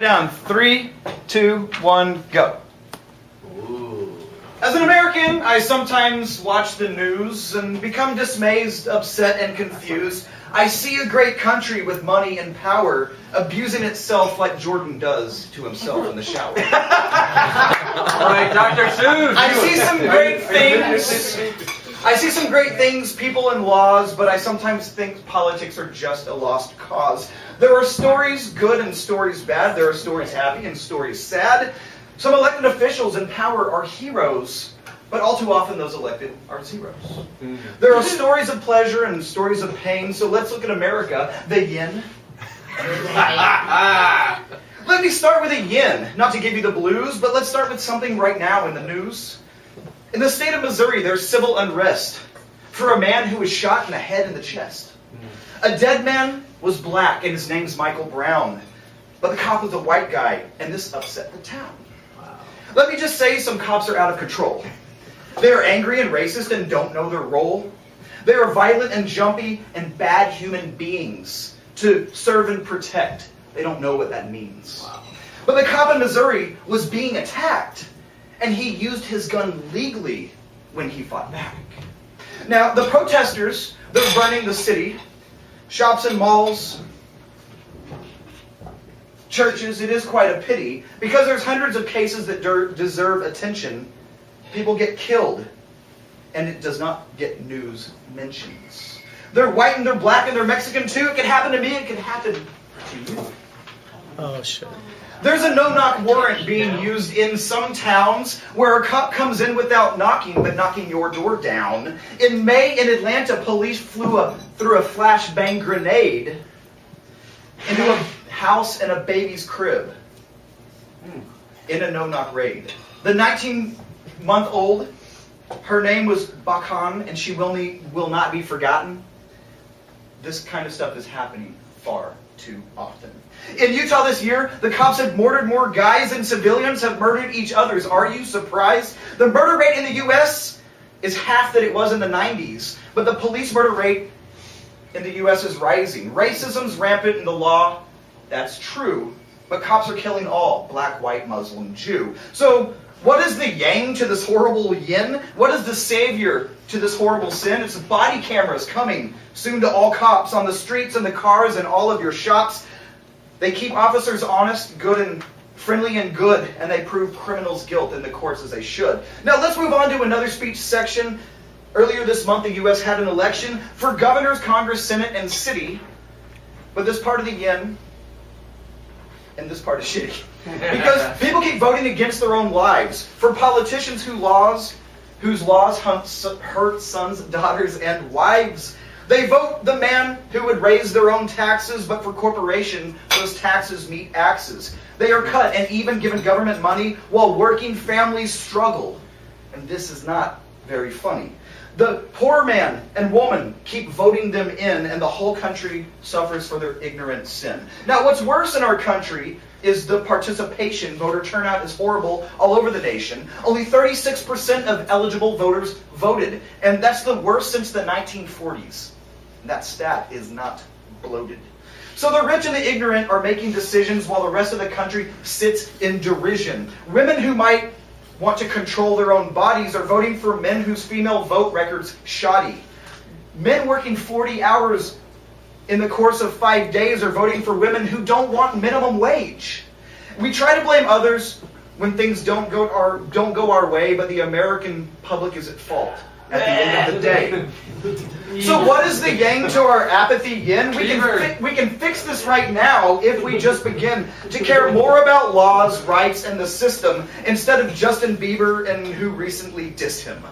Down. 3, 2, 1, go. Ooh. As an American, I sometimes watch the news and become dismayed, upset, and confused. I see a great country with money and power abusing itself like Jordan does to himself in the shower. All right, Dr. Seuss. I see some great things. I see some great things, people and laws, but I sometimes think politics are just a lost cause. There are stories good and stories bad. There are stories happy and stories sad. Some elected officials in power are heroes, but all too often those elected are zeros. There are stories of pleasure and stories of pain, so let's look at America, the yin. Let me start with a yin, not to give you the blues, but let's start with something right now in the news. In the state of Missouri, there's civil unrest for a man who was shot in the head and the chest. A dead man was black, and his name's Michael Brown. But the cop was a white guy, and this upset the town. Wow. Let me just say some cops are out of control. They are angry and racist and don't know their role. They are violent and jumpy and bad human beings to serve and protect. They don't know what that means. Wow. But the cop in Missouri was being attacked, and he used his gun legally when he fought back. Now, the protesters, they're burning the city, shops and malls, churches. It is quite a pity, because there's hundreds of cases that deserve attention. People get killed, and it does not get news mentions. They're white and they're black and they're Mexican too. It could happen to me, it could happen to you. Oh, shit. There's a no-knock warrant being used in some towns where a cop comes in without knocking, but knocking your door down. In May, in Atlanta, police flew through a flashbang grenade into a house and a baby's crib in a no-knock raid. The 19-month-old, her name was Bakan, and she will not be forgotten. This kind of stuff is happening far too often. In Utah this year, the cops have murdered more guys than civilians have murdered each others. Are you surprised? The murder rate in the U.S. is half that it was in the 90s, but the police murder rate in the U.S. is rising. Racism's rampant in the law, that's true, but cops are killing all, black, white, Muslim, Jew. So, what is the yang to this horrible yin? What is the savior to this horrible sin? It's body cameras coming soon to all cops on the streets and the cars and all of your shops. They keep officers honest, good and friendly and good, and they prove criminals' guilt in the courts as they should. Now let's move on to another speech section. Earlier this month, the U.S. had an election for governors, Congress, Senate, and city. But this part of the yin and this part is shitty. Because people keep voting against their own lives. For politicians whose laws hurt sons, daughters, and wives. They vote the man who would raise their own taxes, but for corporation, those taxes meet axes. They are cut and even given government money while working families struggle. And this is not very funny. The poor man and woman keep voting them in, and the whole country suffers for their ignorant sin. Now, what's worse in our country is the participation. Voter turnout is horrible all over the nation. Only 36% of eligible voters voted, and that's the worst since the 1940s. That stat is not bloated. So the rich and the ignorant are making decisions while the rest of the country sits in derision. Women who might want to control their own bodies are voting for men whose female vote record's shoddy. Men working 40 hours in the course of 5 days are voting for women who don't want minimum wage. We try to blame others when things don't go our way, but the American public is at fault at the end of the day. So what is the yang to our apathy yin? We can fix this right now if we just begin to care more about laws, rights, and the system instead of Justin Bieber and who recently dissed him.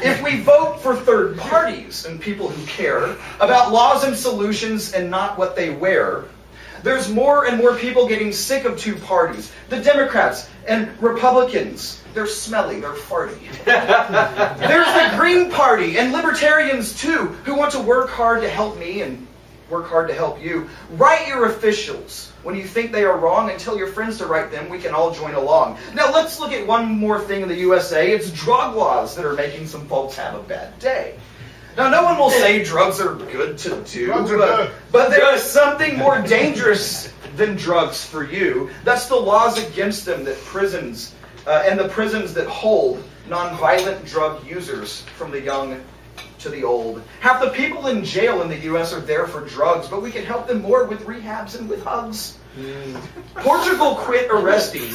If we vote for third parties and people who care about laws and solutions and not what they wear, there's more and more people getting sick of two parties. The Democrats and Republicans, they're smelly, they're farty. There's the Green Party and Libertarians too, who want to work hard to help me and work hard to help you. Write your officials when you think they are wrong and tell your friends to write them. We can all join along. Now let's look at one more thing in the USA. It's drug laws that are making some folks have a bad day. Now, no one will say drugs are good to do, but there is something more dangerous than drugs for you. That's the laws against them that prisons, and the prisons that hold nonviolent drug users from the young to the old. Half the people in jail in the U.S. are there for drugs, but we could help them more with rehabs and with hugs. Portugal quit arresting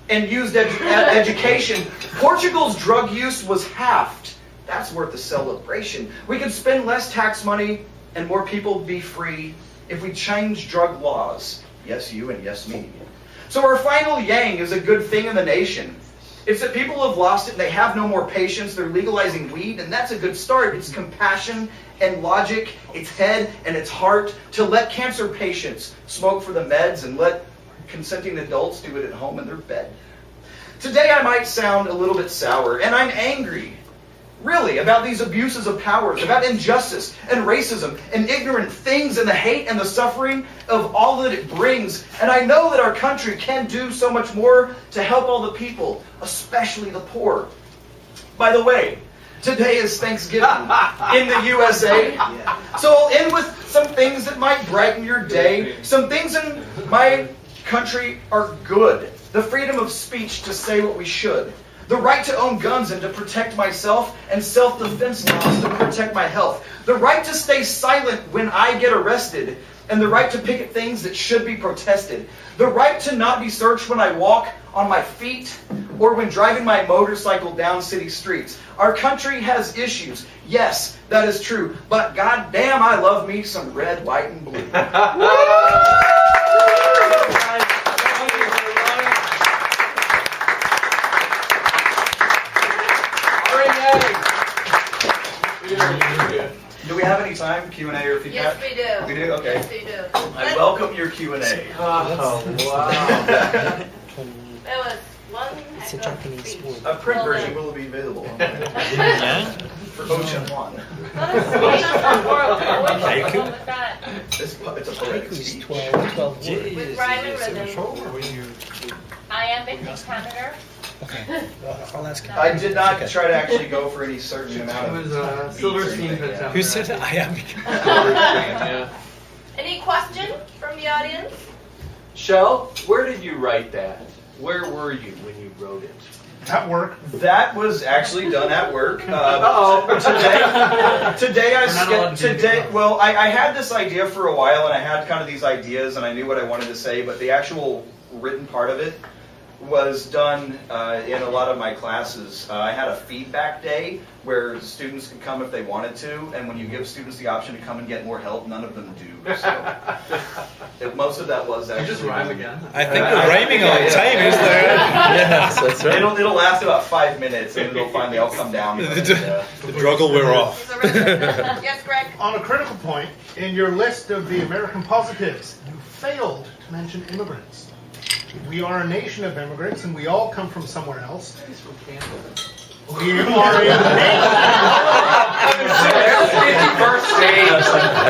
and used education. Portugal's drug use was halved. That's worth a celebration. We could spend less tax money and more people be free if we change drug laws. Yes, you and yes, me. So our final yang is a good thing in the nation. It's that people have lost it and they have no more patience. They're legalizing weed, and that's a good start. It's compassion and logic, it's head and it's heart to let cancer patients smoke for the meds and let consenting adults do it at home in their bed. Today I might sound a little bit sour, and I'm angry, really, about these abuses of powers, about injustice and racism and ignorant things and the hate and the suffering of all that it brings. And I know that our country can do so much more to help all the people, especially the poor. By the way, today is Thanksgiving in the USA. So I'll end with some things that might brighten your day. Some things in my country are good. The freedom of speech to say what we should. The right to own guns and to protect myself, and self-defense laws to protect my health. The right to stay silent when I get arrested, and the right to picket things that should be protested. The right to not be searched when I walk on my feet or when driving my motorcycle down city streets. Our country has issues. Yes, that is true. But goddamn, I love me some red, white, and blue. Do we have any time, Q&A or feedback? Yes, we do. We do? Okay. Yes, we do. I welcome your Q&A. Oh, wow. That was one It's a heck of a Japanese speech. word. A print Well version done. will be available Yeah? for Ocean One. Haiku? With that, It's a poetic Haiku's speech. 12 words. with rhyme and rhythm. Iambic pentameter. Okay, I'll ask him. I did not try to actually go for any certain amount It of was beats or Silverstein anything, put yeah. Who said that? I am. Yeah. Any question from the audience? Shell, where did you write that? Where were you when you wrote it? At work. That was actually done at work. Uh-oh. Today We're not allowed to do it. well, I had this idea for a while, and I had kind of these ideas, and I knew what I wanted to say, but the actual written part of it was done in a lot of my classes. I had a feedback day where students could come if they wanted to, and when you give students the option to come and get more help, none of them do. So most of that was actually. You just rhyme again. I think we're rhyming all the time, is there? Yes, that's right. It'll last about 5 minutes, and it'll finally all come down. The drug will wear off. Yes, Greg? On a critical point, in your list of the American positives, you failed to mention immigrants. We are a nation of immigrants, and we all come from somewhere else. He's from Canada. We are a nation,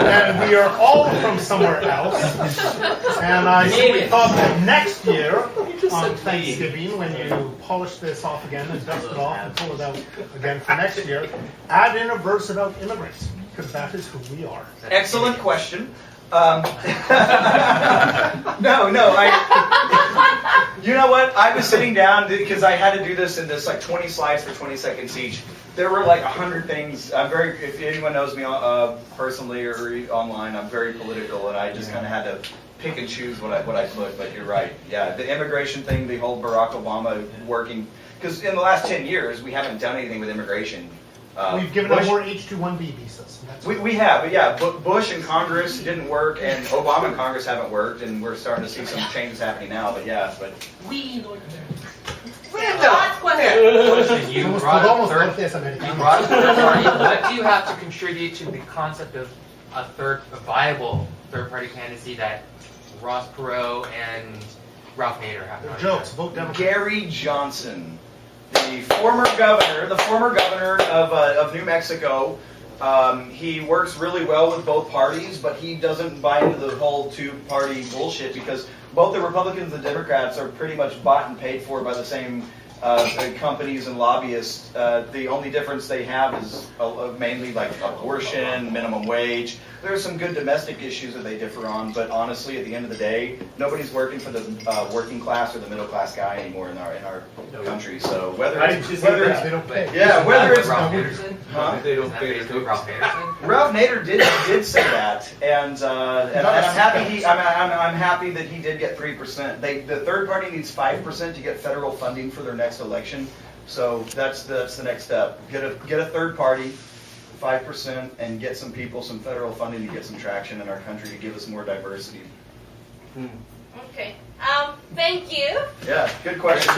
and we are all from somewhere else. And I simply thought that next year, on Thanksgiving, when you polish this off again and dust it off and pull it out again for next year, add in a verse about immigrants, because that is who we are. Excellent question. You know what? I was sitting down because I had to do this in this like 20 slides for 20 seconds each. There were like 100 things. If anyone knows me personally or online, I'm very political, and I just kind of had to pick and choose what I put. But you're right. Yeah, the immigration thing, the whole Barack Obama working, because in the last 10 years we haven't done anything with immigration. We've given out more H-2B visas. We have, but yeah, Bush and Congress didn't work, and Obama and Congress haven't worked, and we're starting to see some changes happening now. But yeah, Last question. You Almost brought almost a third, like this, American. you brought a third party. What do you have to contribute to the concept of a viable third party candidacy that Ross Perot and Ralph Nader have? They're jokes. Vote Democrat. Gary Johnson, the former governor of New Mexico. He works really well with both parties, but he doesn't buy into the whole two-party bullshit because both the Republicans and the Democrats are pretty much bought and paid for by the same companies and lobbyists. The only difference they have is mainly like abortion, minimum wage. There are some good domestic issues that they differ on, but honestly, at the end of the day, nobody's working for the working class or the middle class guy anymore in our country. So whether it's they don't pay. yeah, whether it's Ralph Anderson? Huh? They don't pay. Ralph Anderson? Ralph Nader did say that, and I'm happy I'm happy that he did get 3%. The third party needs 5% to get federal funding for their next election. So that's the next step. Get a third party, 5%, and get some people some federal funding to get some traction in our country to give us more diversity. Okay. Thank you. Yeah, good question.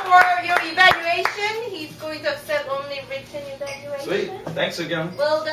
For your evaluation, he's going to accept only written evaluation. Sweet. Thanks again. Well done.